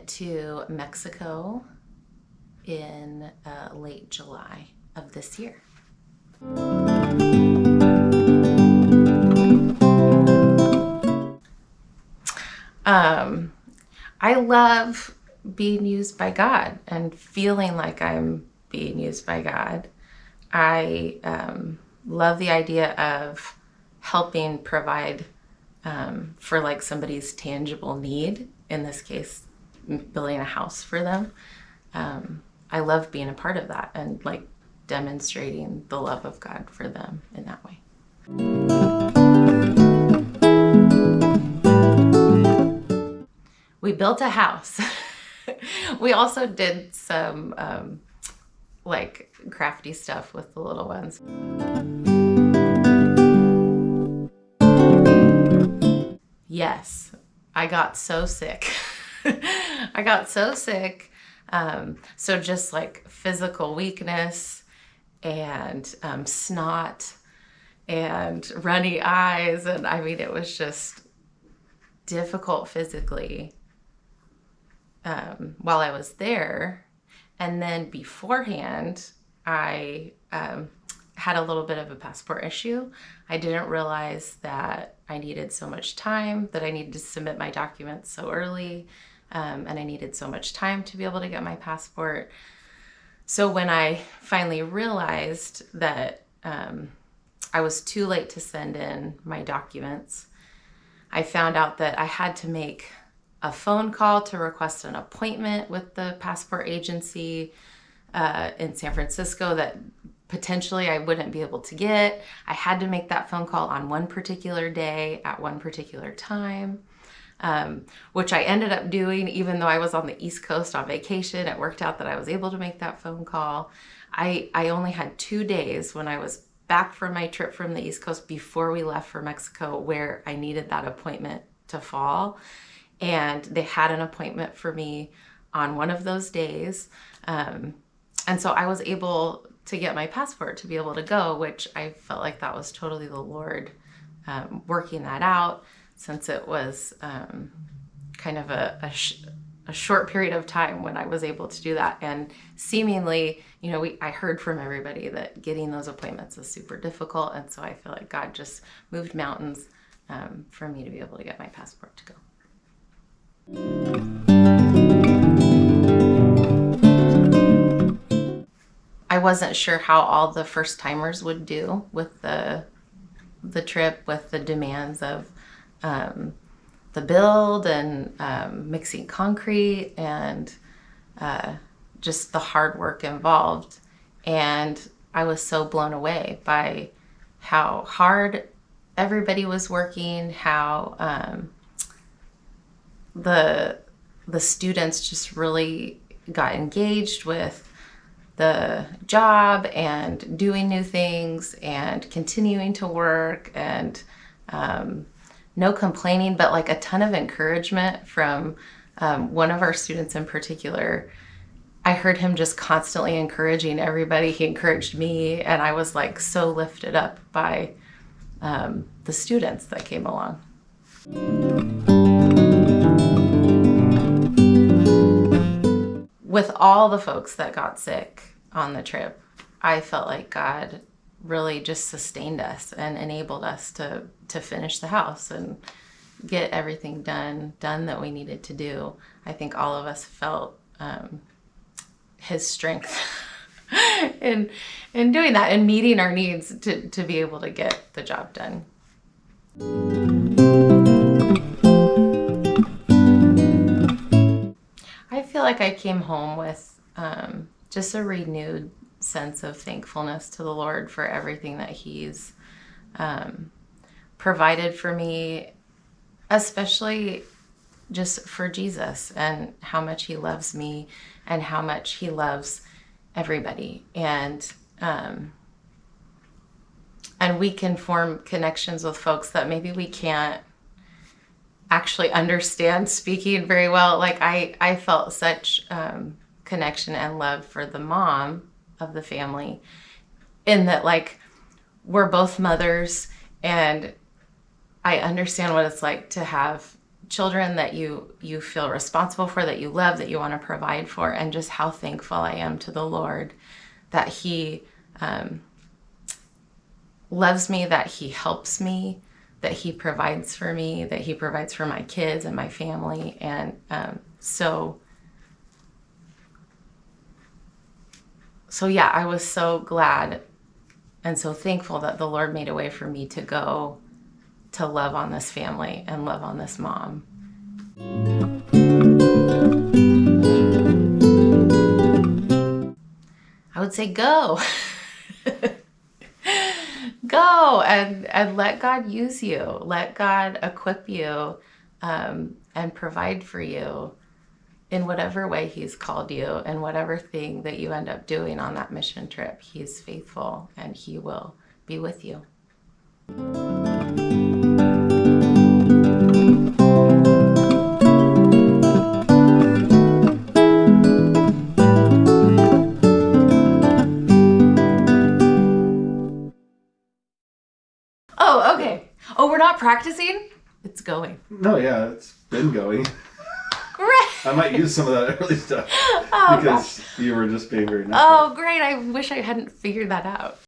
to Mexico in late July of this year. I love being used by God and feeling like I'm being used by God. I love the idea of helping provide for like somebody's tangible need, in this case, building a house for them. I love being a part of that and like demonstrating the love of God for them in that way. We built a house. We also did some like crafty stuff with the little ones. Yes, I got so sick. I got so sick. So just like physical weakness and snot and runny eyes. And I mean, it was just difficult physically while I was there. And then beforehand, I had a little bit of a passport issue. I didn't realize that I needed so much time, that I needed to submit my documents so early, and I needed so much time to be able to get my passport. So when I finally realized that I was too late to send in my documents, I found out that I had to make a phone call to request an appointment with the passport agency in San Francisco that potentially I wouldn't be able to get. I had to make that phone call on one particular day at one particular time, which I ended up doing even though I was on the East Coast on vacation. It worked out that I was able to make that phone call. I only had 2 days when I was back from my trip from the East Coast before we left for Mexico where I needed that appointment to fall. And they had an appointment for me on one of those days. And so I was able to get my passport to be able to go, which I felt like that was totally the Lord working that out, since it was kind of a short period of time when I was able to do that. And seemingly, you know, I heard from everybody that getting those appointments is super difficult. And so I feel like God just moved mountains for me to be able to get my passport to go. I wasn't sure how all the first timers would do with the trip, with the demands of the build and mixing concrete and just the hard work involved. And I was so blown away by how hard everybody was working, how the students just really got engaged with the job and doing new things and continuing to work, and no complaining, but like a ton of encouragement from one of our students in particular. I heard him just constantly encouraging everybody. He encouraged me, and I was like so lifted up by the students that came along. With all the folks that got sick on the trip, I felt like God really just sustained us and enabled us to finish the house and get everything done that we needed to do. I think all of us felt his strength in doing that and meeting our needs to be able to get the job done. I feel like I came home with just a renewed sense of thankfulness to the Lord for everything that He's provided for me, especially just for Jesus and how much He loves me and how much He loves everybody. And we can form connections with folks that maybe we can't actually understand speaking very well. Like I felt such connection and love for the mom of the family, in that like we're both mothers, and I understand what it's like to have children that you feel responsible for, that you love, that you want to provide for, and just how thankful I am to the Lord that He loves me, that He helps me, that He provides for me, that He provides for my kids and my family. And so yeah, I was so glad and so thankful that the Lord made a way for me to go to love on this family and love on this mom. I would say go. Go and let God use you. Let God equip you and provide for you in whatever way He's called you, and whatever thing that you end up doing on that mission trip. He's faithful and He will be with you. Oh, okay. Oh, we're not practicing? It's going. No, yeah, it's been going. Great. I might use some of that early stuff because you were just being very nice. Oh, great. I wish I hadn't figured that out.